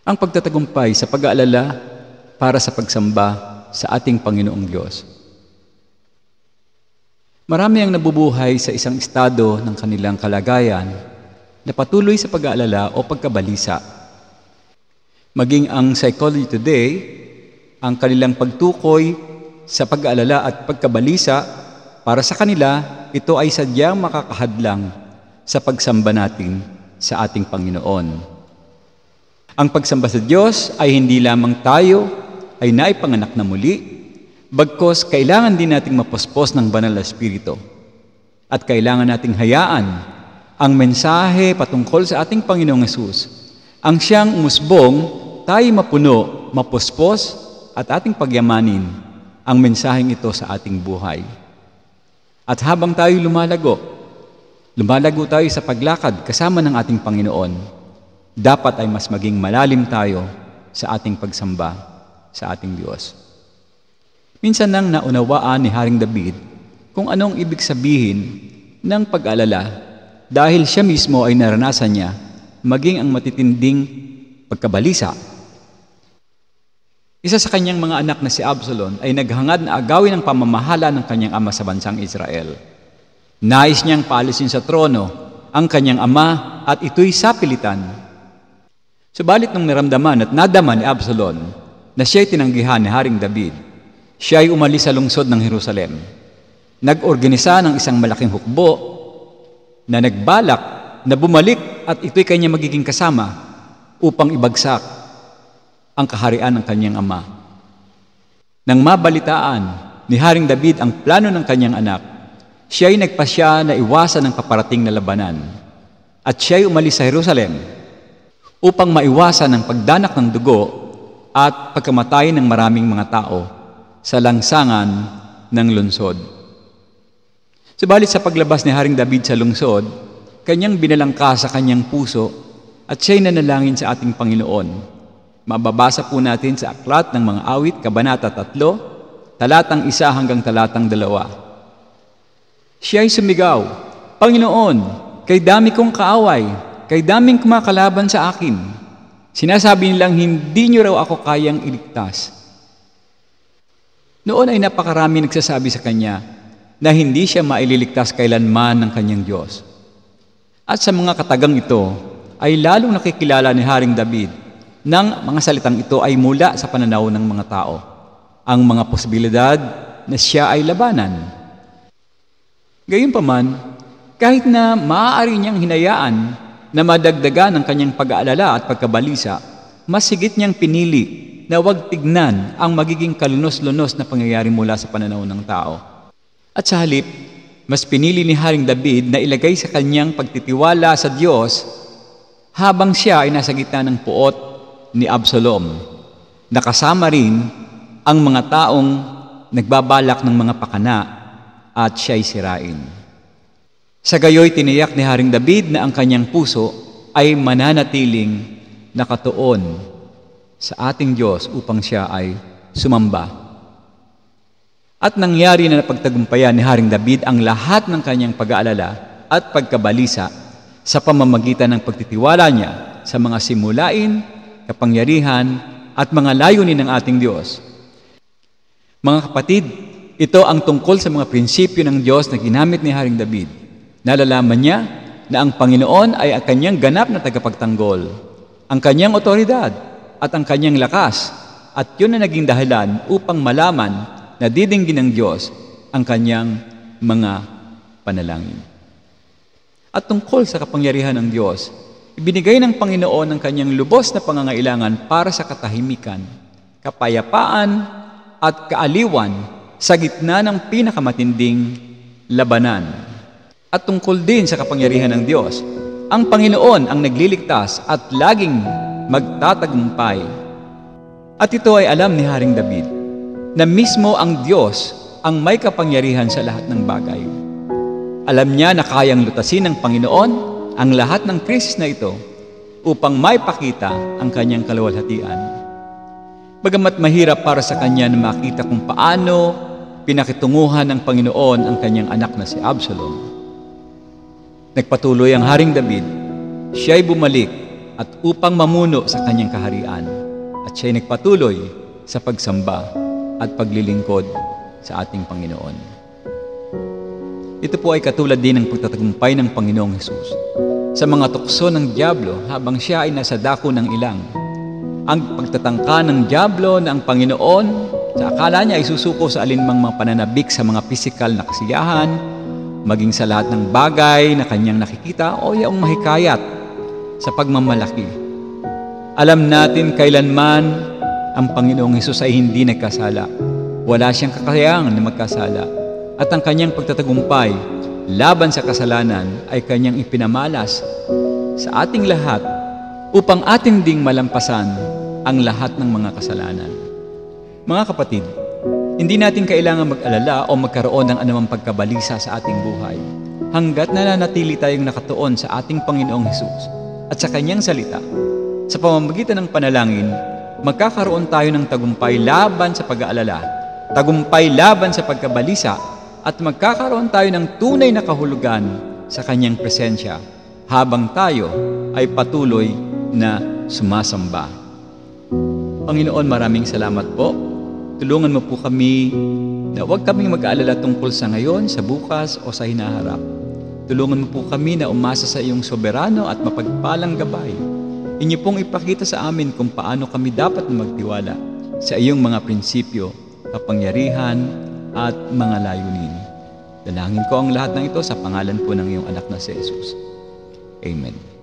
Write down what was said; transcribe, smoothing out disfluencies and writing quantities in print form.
ang pagtatagumpay sa pag-aalala para sa pagsamba sa ating Panginoong Diyos. Marami ang nabubuhay sa isang estado ng kanilang kalagayan na patuloy sa pag-aalala o pagkabalisa. Maging ang Psychology Today, ang kanilang pagtukoy sa pag-aalala at pagkabalisa, para sa kanila, ito ay sadyang makakahadlang sa pagsamba natin sa ating Panginoon. Ang pagsamba sa Diyos ay hindi lamang tayo ay naipanganak na muli, bagkos kailangan din nating mapospos ng banal na Espiritu. At kailangan nating hayaan ang mensahe patungkol sa ating Panginoong Hesus, ang siyang umusbong tayo mapuno, mapospos at ating pagyamanin ang mensaheng ito sa ating buhay. At habang tayo lumalago tayo sa paglakad kasama ng ating Panginoon, dapat ay mas maging malalim tayo sa ating pagsamba sa ating Diyos. Minsan nang naunawaan ni Haring David kung anong ibig sabihin ng pag-alala dahil siya mismo ay naranasan niya maging ang matitinding pagkabalisa. Isa sa kanyang mga anak na si Absalom ay naghangad na agawin ang pamamahala ng kanyang ama sa bansang Israel. Nais niyang paalisin sa trono ang kanyang ama at ito'y sapilitan. Subalit nung naramdaman at nadama ni Absalom na siya'y tinanggihan ni Haring David, siya ay umalis sa lungsod ng Jerusalem. Nag-organisa ng isang malaking hukbo na nagbalak na bumalik at ito'y kanya magiging kasama upang ibagsak ang kaharian ng kanyang ama. Nang mabalitaan ni Haring David ang plano ng kanyang anak, siya ay nagpasya na iwasan ang paparating na labanan at siya ay umalis sa Jerusalem upang maiwasan ang pagdanak ng dugo at pagkamatay ng maraming mga tao sa langsangan ng lungsod. Subalit sa paglabas ni Haring David sa lungsod, kanyang binalangka sa kanyang puso at siya'y nanalangin sa ating Panginoon. Mababasa po natin sa Aklat ng Mga Awit, Kabanata 3, talatang 1 hanggang talatang 2. Siya'y sumigaw, "Panginoon, kay dami kong kaaway, kay daming kumakalaban sa akin. Sinasabi nilang hindi niyo raw ako kayang iligtas." Noon ay napakarami nagsasabi sa kanya na hindi siya maililigtas kailanman ng kanyang Diyos. At sa mga katagang ito ay lalong nakikilala ni Haring David ng mga salitang ito ay mula sa pananaw ng mga tao, ang mga posibilidad na siya ay labanan. Gayunpaman, kahit na maaari niyang hinayaan na madagdagan ang kanyang pag-aalala at pagkabalisa, mas higit niyang pinili na huwag tignan ang magiging kalunos-lunos na pangyayari mula sa pananaw ng tao. At sa halip, mas pinili ni Haring David na ilagay sa kanyang pagtitiwala sa Diyos habang siya ay nasa gitna ng puot ni Absalom, nakasama rin ang mga taong nagbabalak ng mga pakana at siya'y sirain. Sa gayoy, tiniyak ni Haring David na ang kanyang puso ay mananatiling nakatuon sa ating Diyos upang siya ay sumamba. At nangyari na napagtagumpayan ni Haring David ang lahat ng kanyang pag-aalala at pagkabalisa sa pamamagitan ng pagtitiwala niya sa mga simulain, kapangyarihan at mga layunin ng ating Diyos. Mga kapatid, ito ang tungkol sa mga prinsipyo ng Diyos na ginamit ni Haring David. Nalalaman niya na ang Panginoon ay ang kanyang ganap na tagapagtanggol, ang kanyang otoridad at ang kanyang lakas, at yun na naging dahilan upang malaman na didinggin ng Diyos ang kanyang mga panalangin. At tungkol sa kapangyarihan ng Diyos, ibinigay ng Panginoon ang kanyang lubos na pangangailangan para sa katahimikan, kapayapaan at kaaliwan sa gitna ng pinakamatinding labanan. At tungkol din sa kapangyarihan ng Diyos, ang Panginoon ang nagliligtas at laging magtatagumpay. At ito ay alam ni Haring David na mismo ang Diyos ang may kapangyarihan sa lahat ng bagay. Alam niya na kayang lutasin ng Panginoon ang lahat ng krisis na ito upang maipakita ang kanyang kaluwalhatian. Bagamat mahirap para sa kanya na makita kung paano pinakitunguhan ng Panginoon ang kanyang anak na si Absalom, nagpatuloy ang Haring David. Siya'y bumalik at upang mamuno sa kanyang kaharian. At siya'y nagpatuloy sa pagsamba at paglilingkod sa ating Panginoon. Ito po ay katulad din ng pagtatagumpay ng Panginoong Hesus sa mga tukso ng dyablo habang siya ay nasa dako ng ilang. Ang pagtatangka ng dyablo na ang Panginoon sa akala niya ay susuko sa alinmang mga pananabik sa mga pisikal na kasiyahan, maging sa lahat ng bagay na kanyang nakikita o yaong mahikayat sa pagmamalaki. Alam natin kailanman ang Panginoong Hesus ay hindi nagkasala. Wala siyang kakayahan na magkasala. At ang kanyang pagtatagumpay laban sa kasalanan ay kanyang ipinamalas sa ating lahat upang atin ding malampasan ang lahat ng mga kasalanan. Mga kapatid, hindi natin kailangan mag-alala o magkaroon ng anumang pagkabalisa sa ating buhay hanggat nananatili tayong nakatuon sa ating Panginoong Hesus at sa kanyang salita. Sa pamamagitan ng panalangin, magkakaroon tayo ng tagumpay laban sa pag-aalala, tagumpay laban sa pagkabalisa, at magkakaroon tayo ng tunay na kahulugan sa kanyang presensya habang tayo ay patuloy na sumasamba. Panginoon, maraming salamat po. Tulungan mo po kami na huwag kaming mag-aalala tungkol sa ngayon, sa bukas o sa hinaharap. Tulungan mo po kami na umasa sa iyong soberano at mapagpalang gabay. Inyo pong ipakita sa amin kung paano kami dapat magtiwala sa iyong mga prinsipyo, kapangyarihan, at mga layunin. Dalangin ko ang lahat ng ito sa pangalan po ng iyong anak na si Jesus. Amen.